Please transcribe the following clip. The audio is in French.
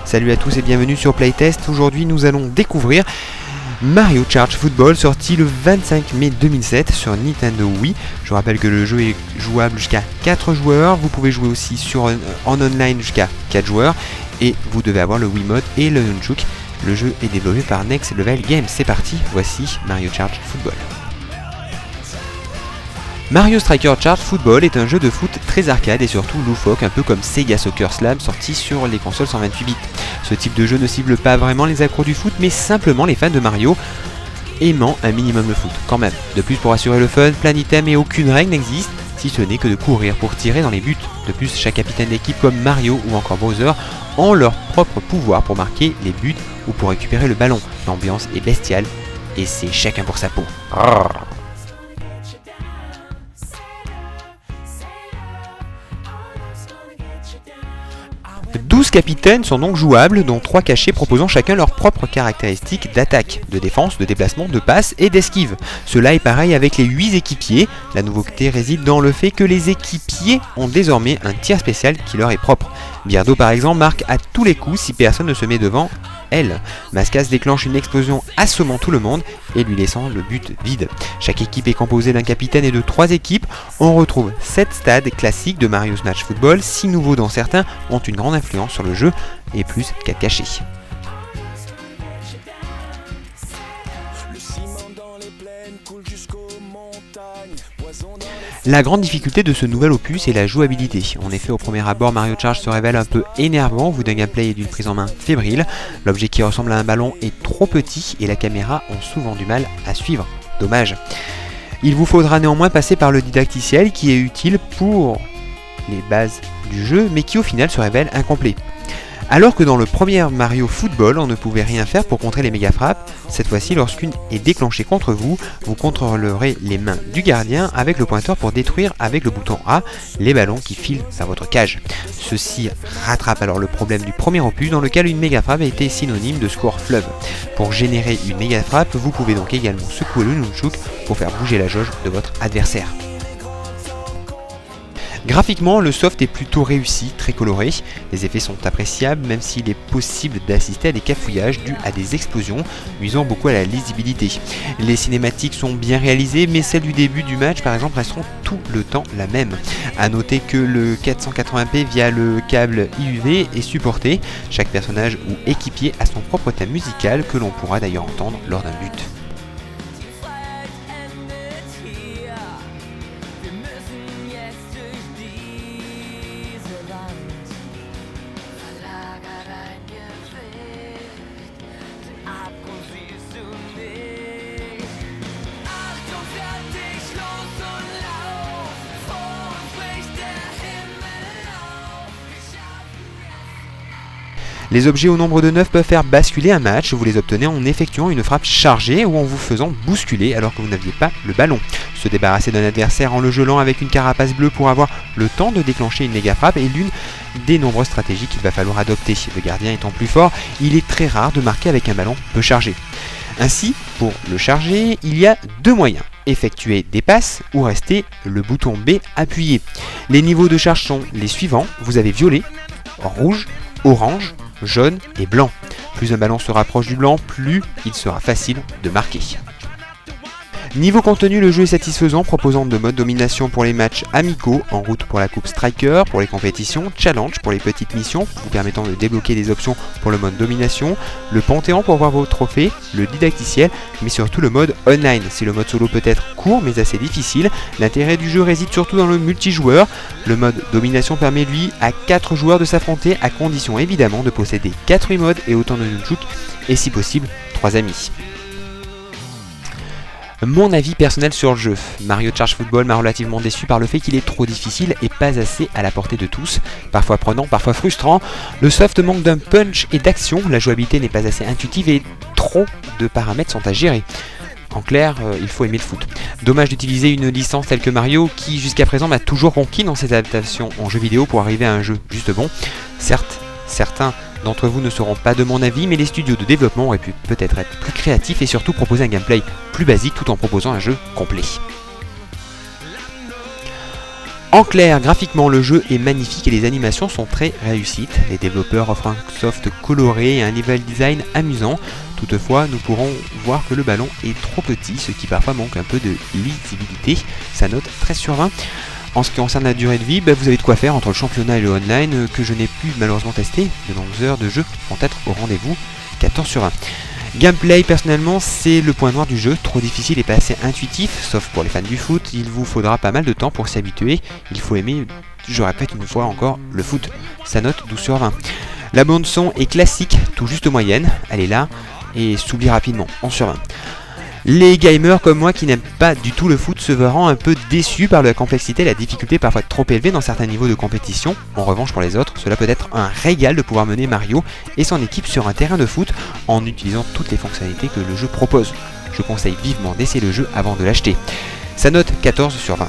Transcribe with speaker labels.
Speaker 1: Salut à tous et bienvenue sur Playtest. Aujourd'hui nous allons découvrir Mario Kart Football, sorti le 25 mai 2007 sur Nintendo Wii. Je vous rappelle que le jeu est jouable jusqu'à 4 joueurs. Vous pouvez jouer aussi en online jusqu'à 4 joueurs. Et vous devez avoir le Wiimote et le Nunchuk. Le jeu est développé par Next Level Games. C'est parti, voici Mario Kart Football. Mario Striker Kart Football est un jeu de foot très arcade et surtout loufoque, un peu comme Sega Soccer Slam sorti sur les consoles 128 bits. Ce type de jeu ne cible pas vraiment les accros du foot, mais simplement les fans de Mario aimant un minimum le foot, quand même. De plus, pour assurer le fun, plein d'items et aucune règle n'existe, si ce n'est que de courir pour tirer dans les buts. De plus, chaque capitaine d'équipe comme Mario ou encore Bowser ont leur propre pouvoir pour marquer les buts ou pour récupérer le ballon. L'ambiance est bestiale et c'est chacun pour sa peau. 12 capitaines sont donc jouables, dont 3 cachés proposant chacun leurs propres caractéristiques d'attaque, de défense, de déplacement, de passe et d'esquive. Cela est pareil avec les 8 équipiers. La nouveauté réside dans le fait que les équipiers ont désormais un tir spécial qui leur est propre. Birdo par exemple marque à tous les coups si personne ne se met devant elle. Mascas déclenche une explosion assommant tout le monde et lui laissant le but vide. Chaque équipe est composée d'un capitaine et de 3 équipes. On retrouve 7 stades classiques de Mario Smash Football, 6 nouveaux dont certains ont une grande influence sur le jeu et plus 4 cachés. La grande difficulté de ce nouvel opus est la jouabilité. En effet, au premier abord, Mario Kart se révèle un peu énervant au vu d'un gameplay et d'une prise en main fébrile. L'objet qui ressemble à un ballon est trop petit et la caméra ont souvent du mal à suivre. Dommage. Il vous faudra néanmoins passer par le didacticiel qui est utile pour les bases du jeu, mais qui au final se révèle incomplet. Alors que dans le premier Mario Football, on ne pouvait rien faire pour contrer les méga frappes, cette fois-ci, lorsqu'une est déclenchée contre vous, vous contrôlerez les mains du gardien avec le pointeur pour détruire avec le bouton A les ballons qui filent vers votre cage. Ceci rattrape alors le problème du premier opus dans lequel une méga frappe était synonyme de score fleuve. Pour générer une méga frappe, vous pouvez donc également secouer le Nunchuk pour faire bouger la jauge de votre adversaire. Graphiquement, le soft est plutôt réussi, très coloré. Les effets sont appréciables, même s'il est possible d'assister à des cafouillages dus à des explosions, nuisant beaucoup à la lisibilité. Les cinématiques sont bien réalisées, mais celles du début du match, par exemple, resteront tout le temps la même. A noter que le 480p via le câble IUV est supporté. Chaque personnage ou équipier a son propre thème musical que l'on pourra d'ailleurs entendre lors d'un but. Les objets au nombre de 9 peuvent faire basculer un match, vous les obtenez en effectuant une frappe chargée ou en vous faisant bousculer alors que vous n'aviez pas le ballon. Se débarrasser d'un adversaire en le gelant avec une carapace bleue pour avoir le temps de déclencher une méga frappe est l'une des nombreuses stratégies qu'il va falloir adopter. Le gardien étant plus fort, il est très rare de marquer avec un ballon peu chargé. Ainsi, pour le charger, il y a 2 moyens. Effectuer des passes ou rester le bouton B appuyé. Les niveaux de charge sont les suivants. Vous avez violet, rouge, orange, jaune et blanc. Plus un ballon se rapproche du blanc, plus il sera facile de marquer. Niveau contenu, le jeu est satisfaisant, proposant de modes domination pour les matchs amicaux, en route pour la coupe Striker, pour les compétitions, challenge pour les petites missions, vous permettant de débloquer des options pour le mode domination, le panthéon pour voir vos trophées, le didacticiel, mais surtout le mode online. Si le mode solo peut être court mais assez difficile, l'intérêt du jeu réside surtout dans le multijoueur. Le mode domination permet lui à 4 joueurs de s'affronter, à condition évidemment de posséder 4 emotes et autant de Nunchuk, et si possible 3 amis. Mon avis personnel sur le jeu. Mario Kart Football m'a relativement déçu par le fait qu'il est trop difficile et pas assez à la portée de tous. Parfois prenant, parfois frustrant. Le soft manque d'un punch et d'action, la jouabilité n'est pas assez intuitive et trop de paramètres sont à gérer. En clair, il faut aimer le foot. Dommage d'utiliser une licence telle que Mario qui jusqu'à présent m'a toujours conquis dans ses adaptations en jeu vidéo pour arriver à un jeu juste bon. Certes, certains d'entre vous ne seront pas de mon avis, mais les studios de développement auraient pu peut-être être plus créatifs et surtout proposer un gameplay plus basique tout en proposant un jeu complet. En clair, graphiquement, le jeu est magnifique et les animations sont très réussites. Les développeurs offrent un soft coloré et un level design amusant. Toutefois, nous pourrons voir que le ballon est trop petit, ce qui parfois manque un peu de lisibilité. Sa note 13 sur 20. En ce qui concerne la durée de vie, vous avez de quoi faire entre le championnat et le online que je n'ai pu malheureusement tester. De longues heures de jeu vont être au rendez-vous, 14 sur 20. Gameplay, personnellement, c'est le point noir du jeu, trop difficile et pas assez intuitif, sauf pour les fans du foot, il vous faudra pas mal de temps pour s'y habituer, il faut aimer, je répète une fois encore, le foot. Sa note 12 sur 20. La bande son est classique, tout juste moyenne, elle est là, et s'oublie rapidement, 11 sur 20. Les gamers comme moi qui n'aiment pas du tout le foot se verront un peu déçus par la complexité et la difficulté parfois trop élevée dans certains niveaux de compétition. En revanche pour les autres, cela peut être un régal de pouvoir mener Mario et son équipe sur un terrain de foot en utilisant toutes les fonctionnalités que le jeu propose. Je conseille vivement d'essayer le jeu avant de l'acheter. Sa note 14 sur 20.